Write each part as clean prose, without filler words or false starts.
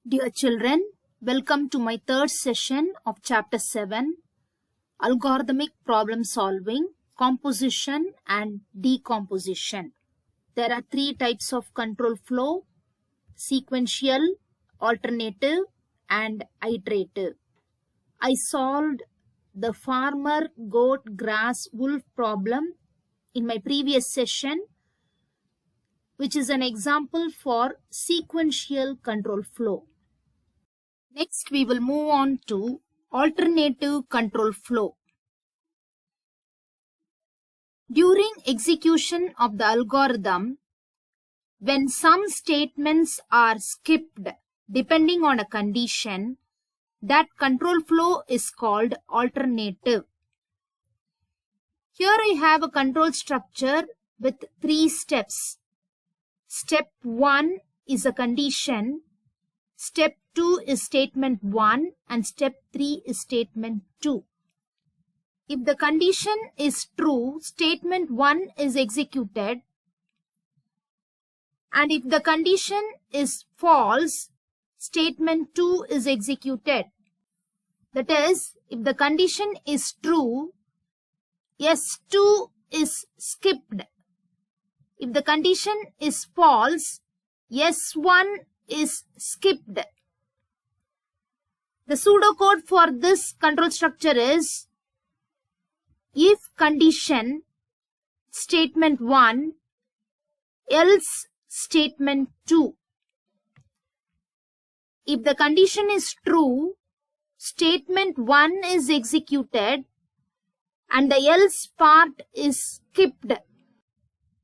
Dear children, welcome to my third session of Chapter 7, Algorithmic Problem Solving, Composition and Decomposition. There are three types of control flow: sequential, alternative and iterative. I solved the farmer, goat, grass, wolf problem in my previous session, which is an example for sequential control flow. Next, we will move on to alternative control flow. During execution of the algorithm, when some statements are skipped depending on a condition, that control flow is called alternative. Here I have a control structure with three steps. Step 1 is a condition, step 2 is statement 1 and step 3 is statement 2. If the condition is true, statement 1 is executed, and if the condition is false, statement 2 is executed. That is, if the condition is true, S2 is skipped. If the condition is false, S1 is skipped. The pseudocode for this control structure is: if condition statement 1, else statement 2. If the condition is true, statement 1 is executed and the else part is skipped.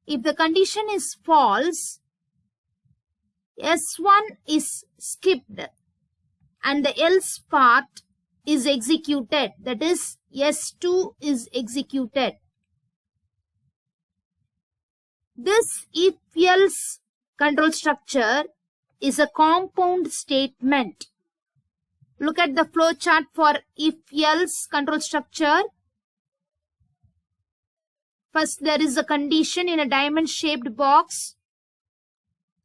If the condition is false, S1 is skipped and the else part is executed. That is, S2 is executed. This if-else control structure is a compound statement. Look at the flow chart for if-else control structure. First, there is a condition in a diamond-shaped box,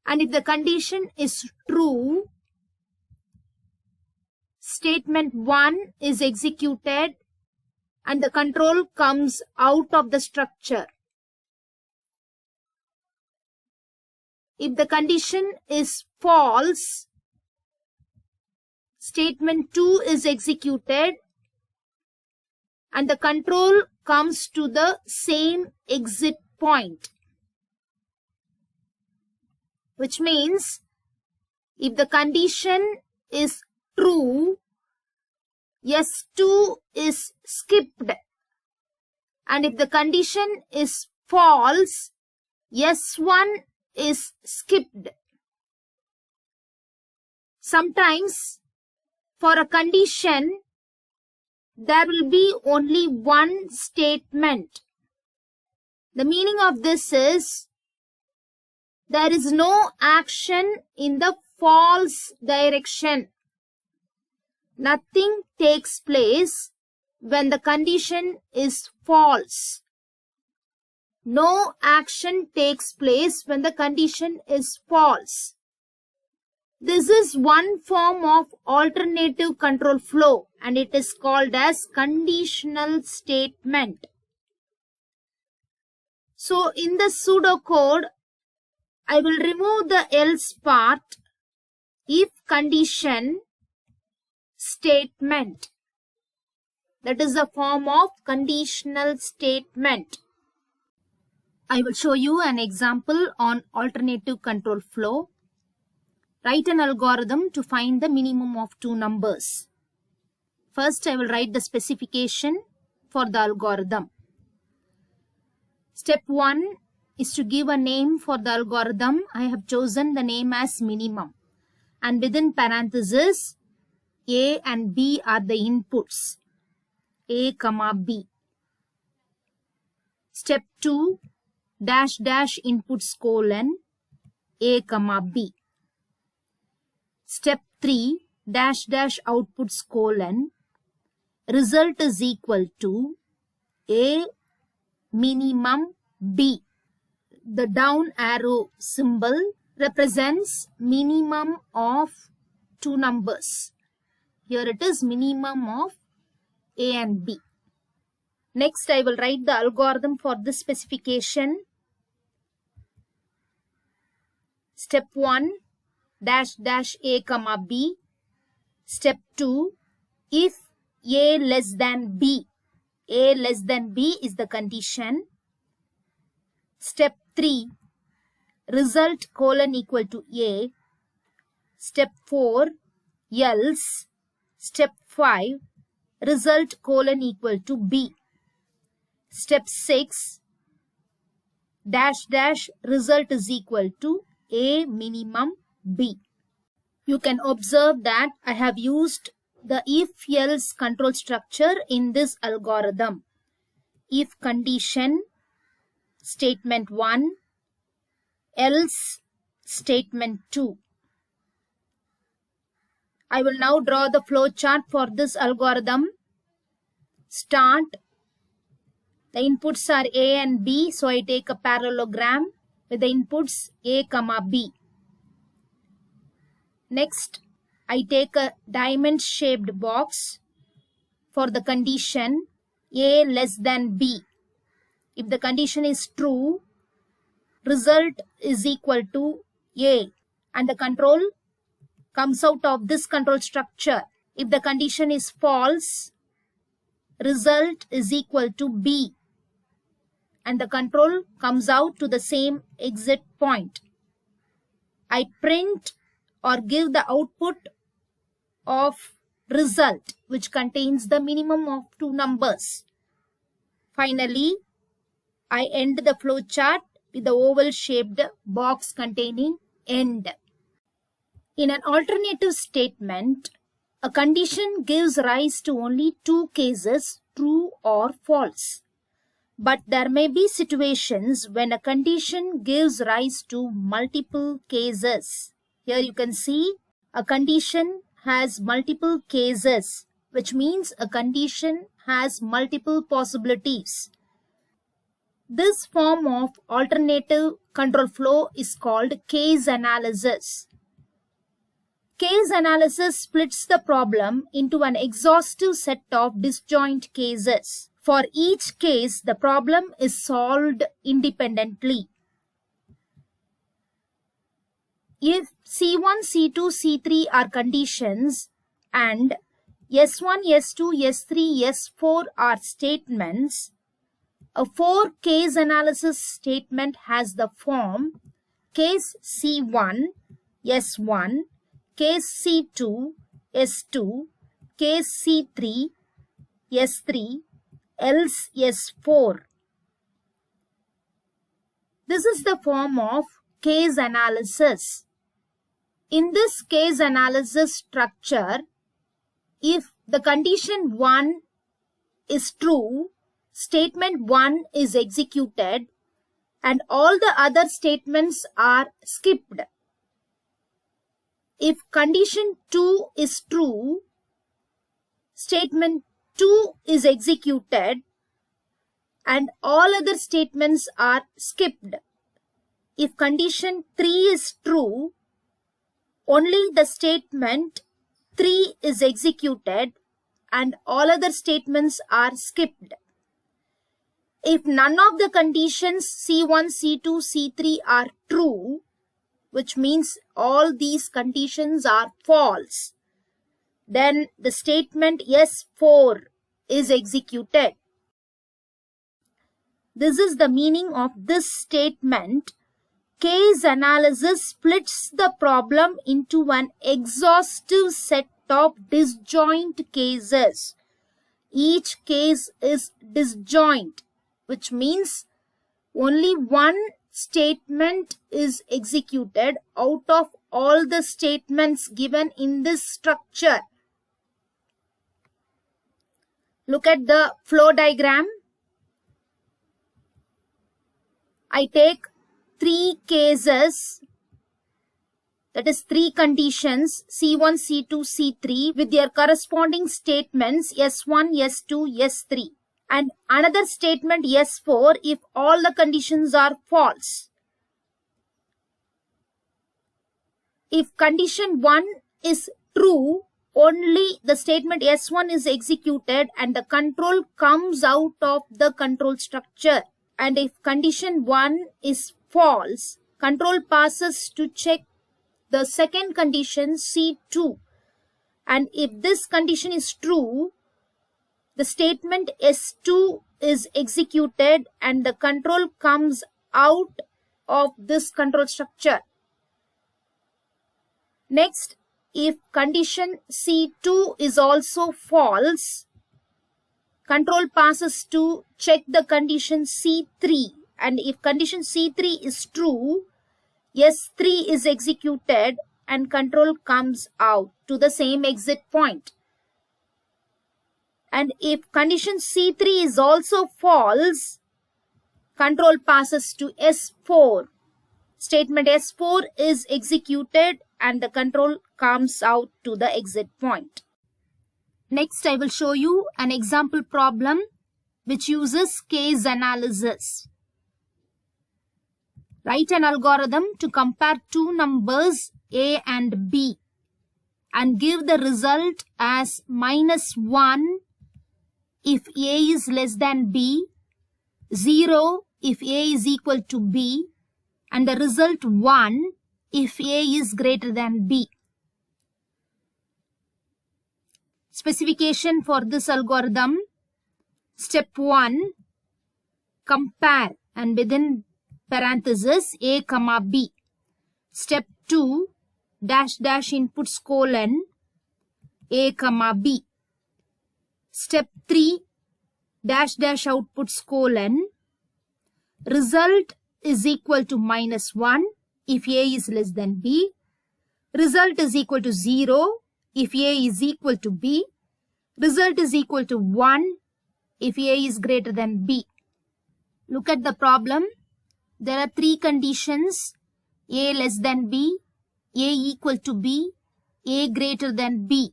and if the condition is true, statement 1 is executed and the control comes out of the structure. If the condition is false, statement 2 is executed and the control comes to the same exit point. Which means, if the condition is true, S2 is skipped, and if the condition is false, S1 is skipped. Sometimes, for a condition, there will be only one statement. The meaning of this is, there is no action in the false direction. Nothing takes place when the condition is false. No action takes place when the condition is false. This is one form of alternative control flow and it is called as conditional statement. So in the pseudocode, I will remove the else part, if condition statement. That is a form of conditional statement. I will show you an example on alternative control flow. Write an algorithm to find the minimum of two numbers. First, I will write the specification for the algorithm. Step 1 is to give a name for the algorithm. I have chosen the name as minimum. And within parentheses, A and B are the inputs. A, B. Step 2, dash inputs colon A, B. Step 3, dash outputs colon result is equal to A minimum B. The down arrow symbol represents minimum of two numbers. Here it is minimum of A and B. Next, I will write the algorithm for this specification. Step 1, dash dash A comma B. Step 2, if A less than B. A less than B is the condition. Step 3, result colon equal to A. Step 4, else. Step 5, result colon equal to B. Step 6, dash dash result is equal to A minimum B. You can observe that I have used the if-else control structure in this algorithm. If condition, statement 1, else statement 2. I will now draw the flow chart for this algorithm. Start. The inputs are A and B, so I take a parallelogram with the inputs A comma B. Next, I take a diamond-shaped box for the condition A less than B. If the condition is true, result is equal to A, and the control comes out of this control structure. If the condition is false, result is equal to B, and the control comes out to the same exit point. I print or give the output of result, which contains the minimum of two numbers. Finally, I end the flow chart with the oval shaped box containing end. In an alternative statement, a condition gives rise to only two cases, true or false. But there may be situations when a condition gives rise to multiple cases. Here you can see a condition has multiple cases, which means a condition has multiple possibilities. This form of alternative control flow is called case analysis. Case analysis splits the problem into an exhaustive set of disjoint cases. For each case, the problem is solved independently. If C1, C2, C3 are conditions and S1, S2, S3, S4 are statements, a four-case analysis statement has the form case C1, S1, case C2, S2, case C3, S3, else S4. This is the form of case analysis. In this case analysis structure, if the condition 1 is true, statement 1 is executed and all the other statements are skipped. If condition 2 is true, statement 2 is executed and all other statements are skipped. If condition 3 is true, only the statement 3 is executed and all other statements are skipped. If none of the conditions C1, C2, C3 are true, which means all these conditions are false, then the statement S4 is executed. This is the meaning of this statement. Case analysis splits the problem into an exhaustive set of disjoint cases. Each case is disjoint, which means only one statement is executed out of all the statements given in this structure. Look at the flow diagram. I take three cases, that is three conditions C1, C2, C3 with their corresponding statements S1, S2, S3 and another statement S4 if all the conditions are false. If condition 1 is true, only the statement S1 is executed and the control comes out of the control structure. And if condition 1 is false, control passes to check the second condition C2. And if this condition is true, the statement S2 is executed and the control comes out of this control structure. Next, if condition C2 is also false, control passes to check the condition C3. And if condition C3 is true, S3 is executed and control comes out to the same exit point. And if condition C3 is also false, control passes to S4. Statement S4 is executed and the control comes out to the exit point. Next, I will show you an example problem which uses case analysis. Write an algorithm to compare two numbers A and B and give the result as -1 if A is less than B, 0 if A is equal to B, and the result 1 if A is greater than B. Specification for this algorithm: step 1, compare, and within parenthesis A comma B. Step 2, dash dash inputs colon A comma B. Step 3, dash dash outputs colon result is equal to -1 if A is less than B. Result is equal to 0 if A is equal to B. Result is equal to 1 if A is greater than B. Look at the problem. There are three conditions: A less than B, A equal to B, A greater than B.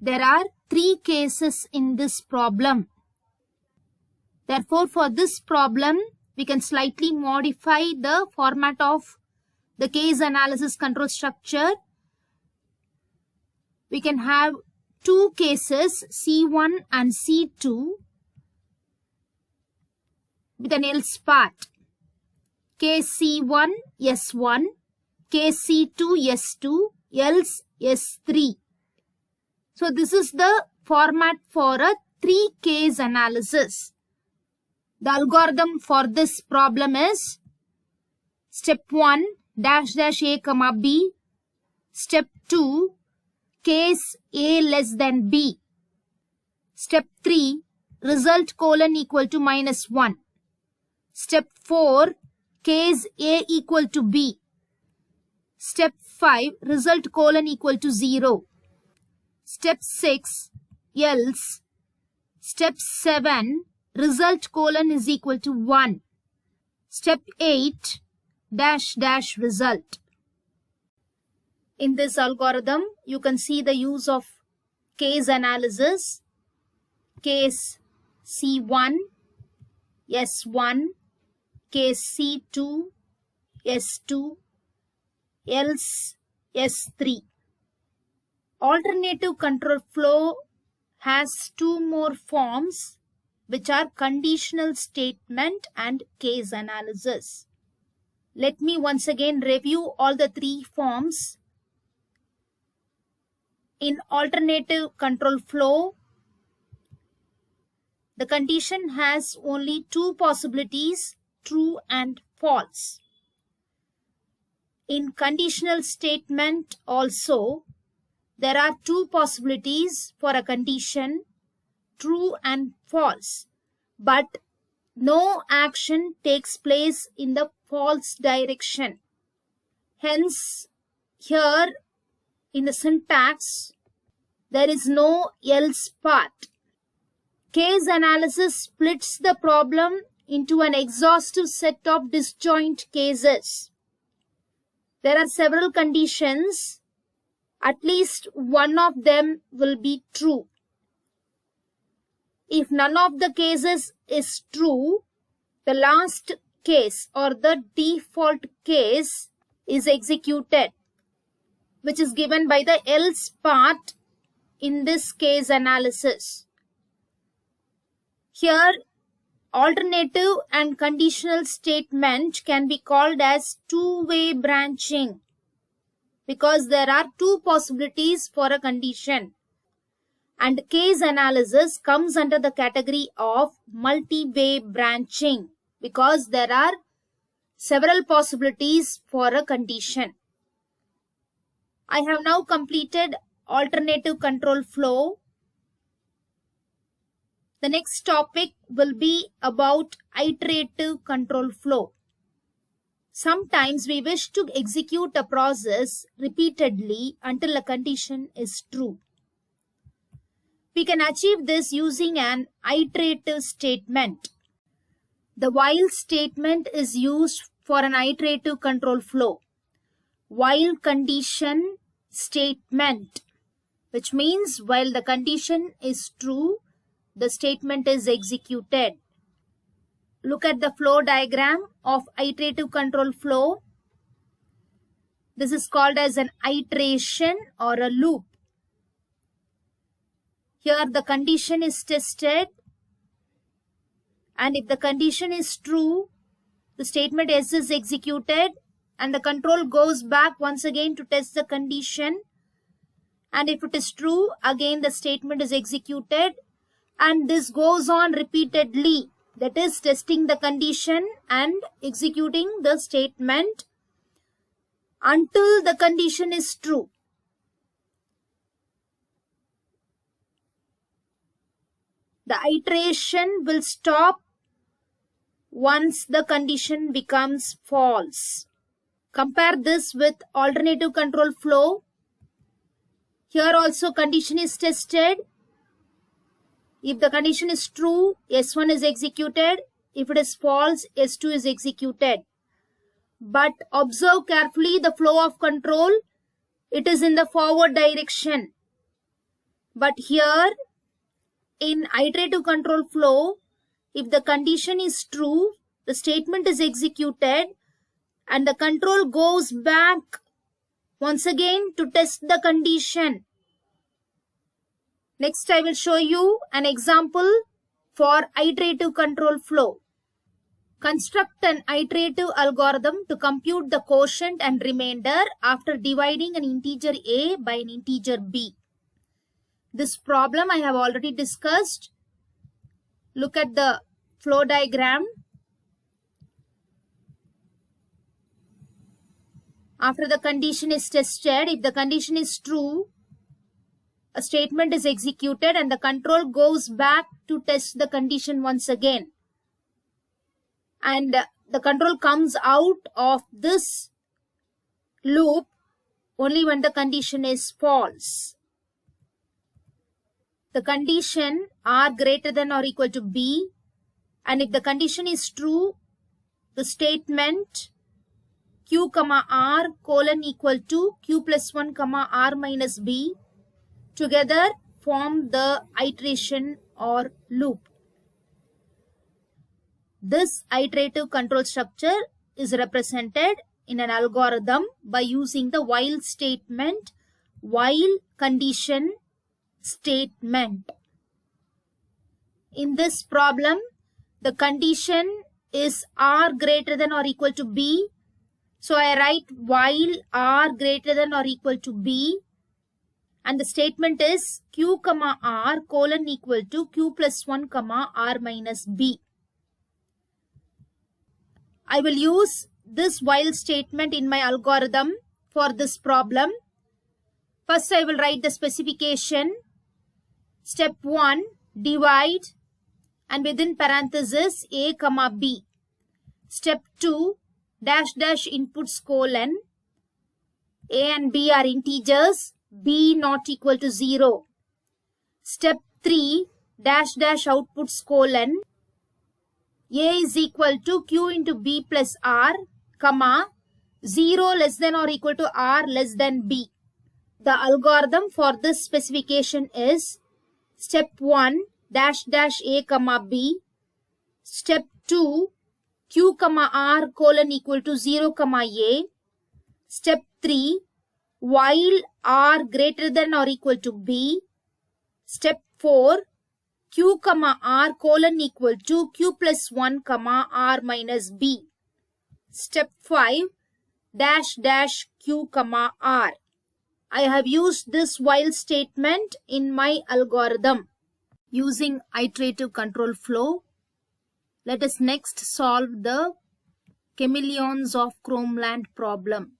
There are three cases in this problem. Therefore, for this problem, we can slightly modify the format of the case analysis control structure. We can have two cases, C1 and C2, with an else part. Case C1, S1, case C2, S2, else S3. So this is the format for a three-case analysis. The algorithm for this problem is: step 1, dash dash A comma B. Step 2, case A less than B. Step 3, result colon equal to -1. Step 4, case A equal to B. Step 5, result colon equal to 0. Step 6, else. Step 7, result colon is equal to 1. Step 8, dash dash result. In this algorithm, you can see the use of case analysis. Case C1, S1, case C2, S2, else S3. Alternative control flow has two more forms, which are conditional statement and case analysis. Let me once again review all the three forms. In alternative control flow, the condition has only two possibilities, true and false. In conditional statement also, there are two possibilities for a condition, true and false, but no action takes place in the false direction. Hence, here in the syntax, there is no else part. Case analysis splits the problem into an exhaustive set of disjoint cases. There are several conditions. At least one of them will be true. If none of the cases is true, the last case or the default case is executed. which is given by the else part in this case analysis. Here, alternative and conditional statement can be called as two-way branching because there are two possibilities for a condition. And case analysis comes under the category of multi-way branching because there are several possibilities for a condition. I have now completed alternative control flow. The next topic will be about iterative control flow. Sometimes we wish to execute a process repeatedly until a condition is true. We can achieve this using an iterative statement. The while statement is used for an iterative control flow. While condition statement, which means while the condition is true, the statement is executed. Look at the flow diagram of iterative control flow. This is called as an iteration or a loop. Here the condition is tested, and if the condition is true, the statement S is executed and the control goes back once again to test the condition, and if it is true, again the statement is executed, and this goes on repeatedly, that is testing the condition and executing the statement until the condition is true. The iteration will stop once the condition becomes false. Compare this with alternative control flow. Here also condition is tested. If the condition is true, S1 is executed. If it is false, S2 is executed. But observe carefully the flow of control. It is in the forward direction. But here, in iterative control flow, if the condition is true, the statement is executed and the control goes back once again to test the condition. Next, I will show you an example for iterative control flow. Construct an iterative algorithm to compute the quotient and remainder after dividing an integer a by an integer b. This problem I have already discussed. Look at the flow diagram. After the condition is tested, if the condition is true, a statement is executed and the control goes back to test the condition once again. And the control comes out of this loop only when the condition is false. The condition r greater than or equal to b, and if the condition is true, the statement q comma r colon equal to q plus 1 comma r minus b together form the iteration or loop. This iterative control structure is represented in an algorithm by using the while statement, while condition statement. In this problem, the condition is r greater than or equal to b. So I write while r greater than or equal to b, and the statement is q comma r colon equal to q plus 1 comma r minus b. I will use this while statement in my algorithm for this problem. First, I will write the specification. Step 1, divide, and within parenthesis a comma b. Step 2, dash dash inputs colon. A and b are integers, b not equal to 0. Step 3, dash dash outputs colon. A is equal to q into b plus r, comma, 0 less than or equal to r less than b. The algorithm for this specification is step 1, dash dash a comma b. Step 2, q comma r colon equal to 0 comma a. Step 3, while r greater than or equal to b. Step 4, q comma r colon equal to q plus 1 comma r minus b. Step 5, dash dash q comma r. I have used this while statement in my algorithm. Using iterative control flow, let us next solve the chameleons of Chromeland problem.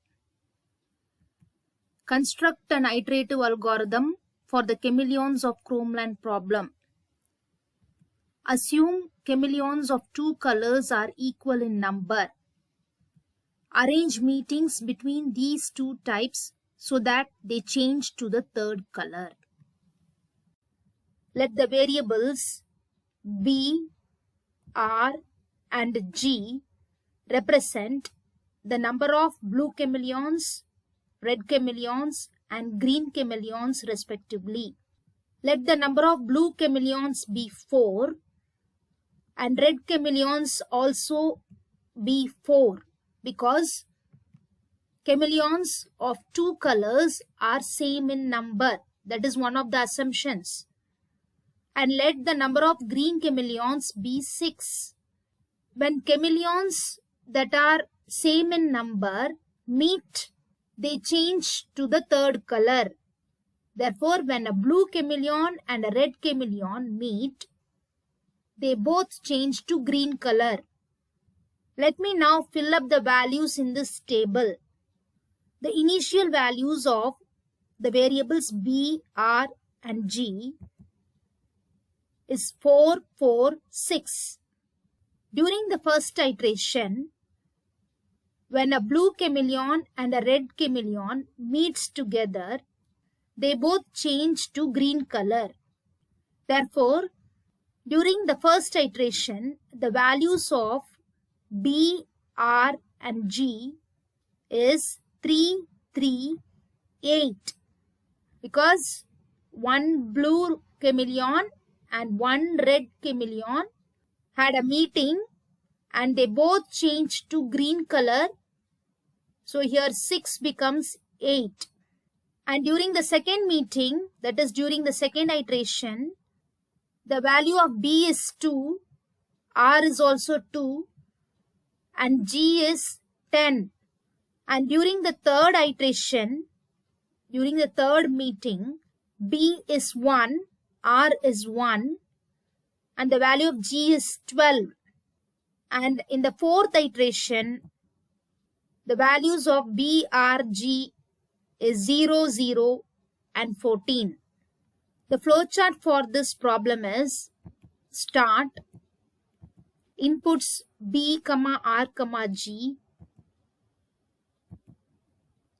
Construct an iterative algorithm for the chameleons of Chromeland problem. Assume chameleons of two colors are equal in number. Arrange meetings between these two types so that they change to the third color. Let the variables b, r, and g represent the number of blue chameleons, red chameleons, and green chameleons respectively. Let the number of blue chameleons be 4 and red chameleons also be 4 because chameleons of two colors are same in number. That is one of the assumptions. And let the number of green chameleons be 6. When chameleons that are same in number meet, they change to the third color. Therefore, when a blue chameleon and a red chameleon meet, they both change to green color. Let me now fill up the values in this table. The initial values of the variables b, r, and g is 4, 4, 6. During the first iteration, when a blue chameleon and a red chameleon meets together, they both change to green color. Therefore, during the first iteration, the values of b, r, and g is 3, 3, 8. Because one blue chameleon and one red chameleon had a meeting and they both changed to green color. So here 6 becomes 8. And during the second meeting, that is during the second iteration, the value of b is 2, r is also 2, and g is 10. And during the third iteration, during the third meeting, b is 1, r is 1, and the value of g is 12. And in the fourth iteration, the values of b, r, g is 0, 0, and 14. The flowchart for this problem is: start, inputs b, r, g,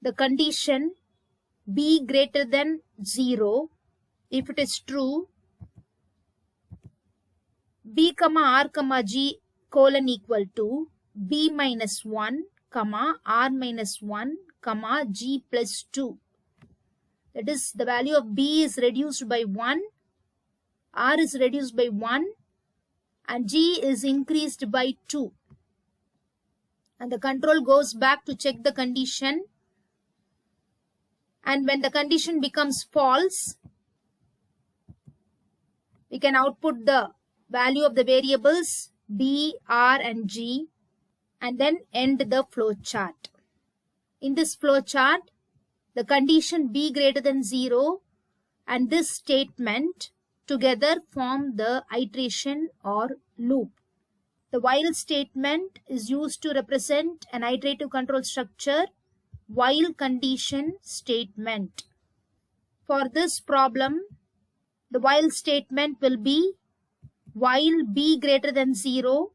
the condition b greater than 0. If it is true, b, r, g colon equal to b minus 1, r minus 1, g plus 2. That is, the value of b is reduced by 1, r is reduced by 1, and g is increased by 2. And the control goes back to check the condition. And when the condition becomes false, we can output the value of the variables b, r, and g, and then end the flowchart. In this flowchart, the condition b greater than 0 and this statement together form the iteration or loop. The while statement is used to represent an iterative control structure, while condition statement. For this problem, the while statement will be while b greater than 0,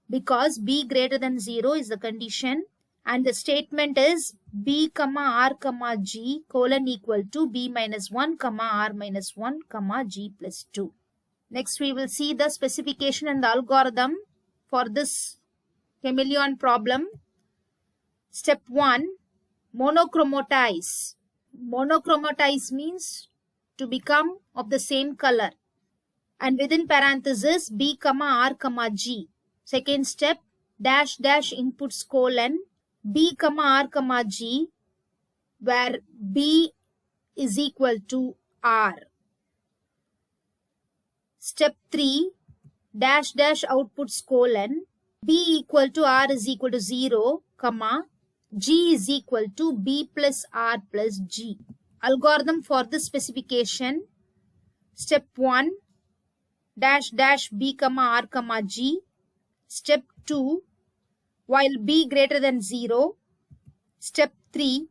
because b greater than 0 is the condition, and the statement is b, r, g colon equal to b minus 1, r minus 1, g plus 2. Next, we will see the specification and the algorithm for this chameleon problem. Step 1, monochromatize. Monochromatize means to become of the same color. And within parenthesis, b, r, g. Second step, dash dash inputs colon b, r, g. where B is equal to R. Step 3, dash dash outputs colon, B equal to R is equal to 0, comma, G is equal to B plus R plus G. Algorithm for this specification. Step 1, dash dash B comma R comma G. Step 2, while B greater than 0. Step 3,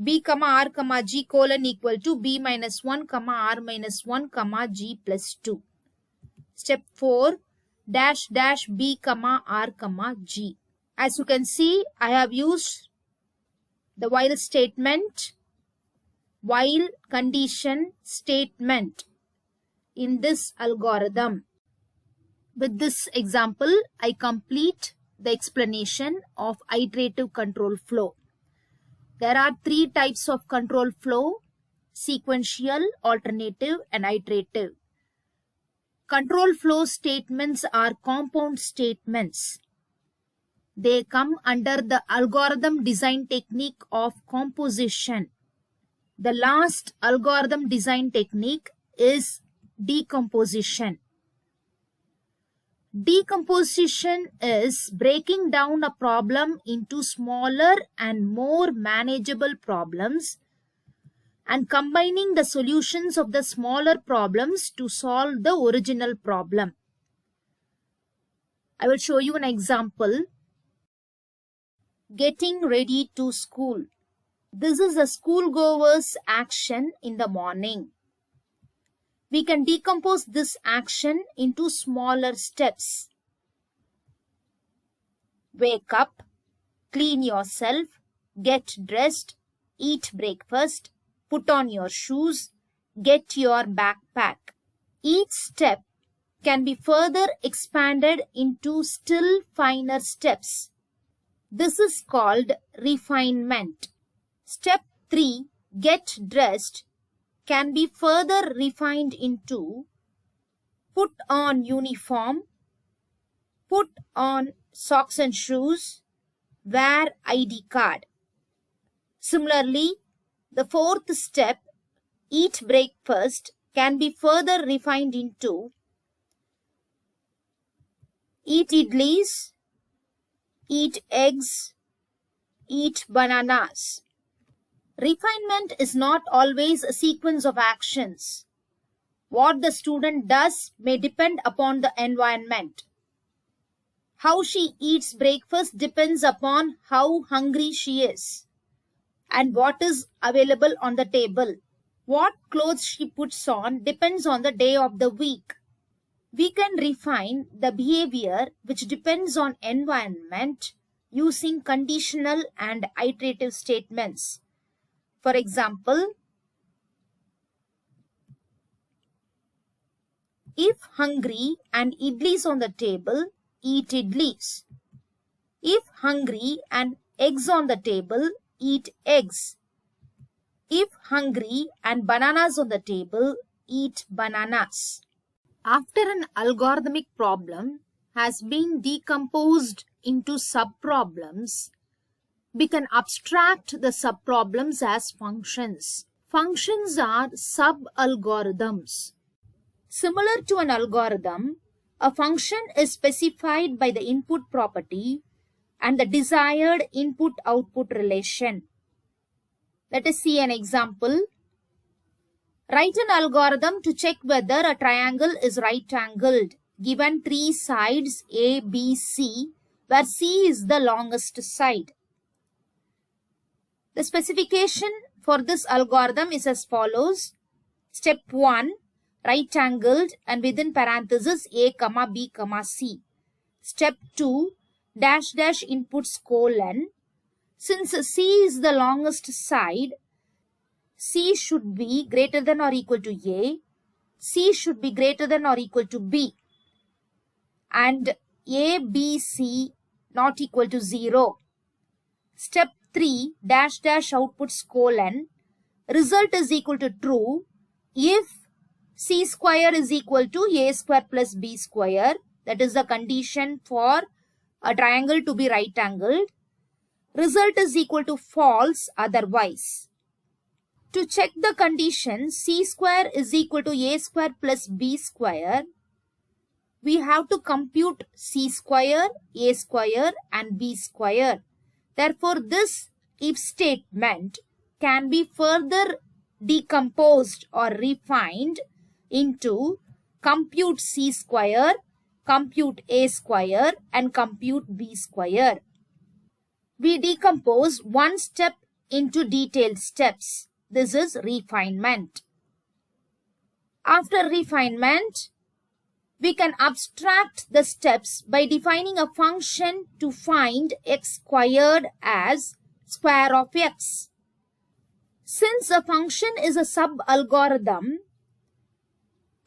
B comma R comma G colon equal to B minus 1 comma R minus 1 comma G plus 2. Step 4, dash dash B comma R comma G. As you can see, I have used the while statement, while condition statement in this algorithm. With this example, I complete the explanation of iterative control flow. There are 3 types of control flow: sequential, alternative, and iterative. Control flow statements are compound statements. They come under the algorithm design technique of composition. The last algorithm design technique is decomposition. Decomposition is breaking down a problem into smaller and more manageable problems and combining the solutions of the smaller problems to solve the original problem. I will show you an example. Getting ready to school. This is a schoolgoer's action in the morning. We can decompose this action into smaller steps. Wake up, clean yourself, get dressed, eat breakfast, put on your shoes, get your backpack. Each step can be further expanded into still finer steps. This is called refinement. Step 3, get dressed, can be further refined into put on uniform, put on socks and shoes, wear ID card. Similarly, the 4th step, eat breakfast, can be further refined into eat idlis, eat eggs, eat bananas. Refinement is not always a sequence of actions. What the student does may depend upon the environment. How she eats breakfast depends upon how hungry she is and what is available on the table. What clothes she puts on depends on the day of the week. We can refine the behavior which depends on environment using conditional and iterative statements. For example, if hungry and idlis on the table, eat idlis. If hungry and eggs on the table, eat eggs. If hungry and bananas on the table, eat bananas. After an algorithmic problem has been decomposed into subproblems, we can abstract the subproblems as functions. Functions are sub-algorithms. Similar to an algorithm, a function is specified by the input property and the desired input-output relation. Let us see an example. Write an algorithm to check whether a triangle is right-angled, given 3 sides A, B, C, where C is the longest side. The specification for this algorithm is as follows. Step 1, right-angled and within parenthesis A, B, C. Step 2, dash dash inputs colon. Since C is the longest side, C should be greater than or equal to A, C should be greater than or equal to B, and A, B, C not equal to 0. Step 3, dash dash outputs colon, result is equal to true if C square is equal to A square plus B square. That is the condition for a triangle to be right angled. Result is equal to false otherwise. To check the condition c square is equal to a square plus b square, we have to compute c square, a square and b square. Therefore, this if statement can be further decomposed or refined into compute c square, compute a square and compute b square. We decompose one step into detailed steps. This is refinement. After refinement, we can abstract the steps by defining a function to find x squared as square of x. Since a function is a sub-algorithm,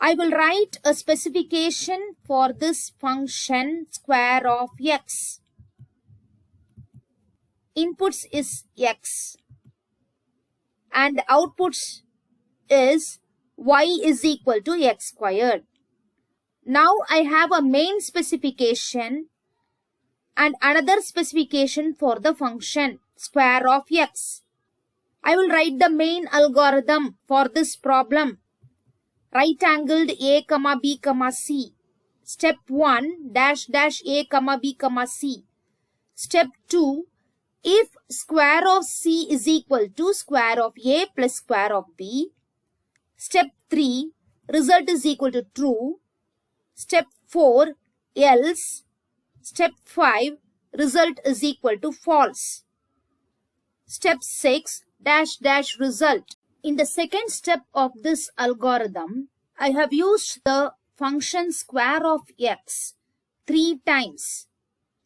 I will write a specification for this function square of x. Inputs is x and outputs is y is equal to x squared. Now I have a main specification and another specification for the function square of x. I will write the main algorithm for this problem. Right angled a, b, c. Step 1 dash dash a, b, c. Step 2, if square of c is equal to square of a plus square of b. Step 3, result is equal to true. Step 4, else. Step 5, result is equal to false. Step 6, dash dash result. In the second step of this algorithm, I have used the function square of x 3 times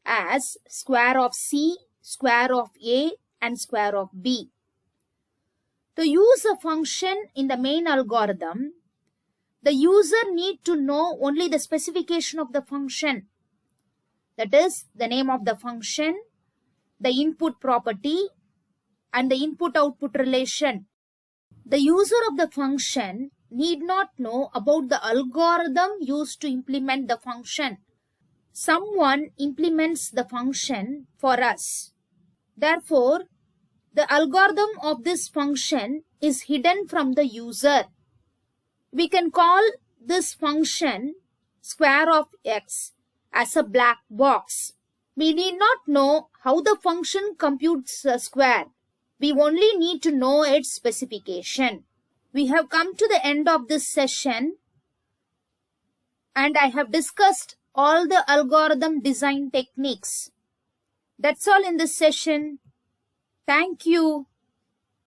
as square of c, square of a and square of b. To use a function in the main algorithm, the user need to know only the specification of the function. That is the name of the function, the input property and the input-output relation. The user of the function need not know about the algorithm used to implement the function. Someone implements the function for us. Therefore, the algorithm of this function is hidden from the user. We can call this function square of x as a black box. We need not know how the function computes a square. We only need to know its specification. We have come to the end of this session and I have discussed all the algorithm design techniques. That's all in this session. Thank you.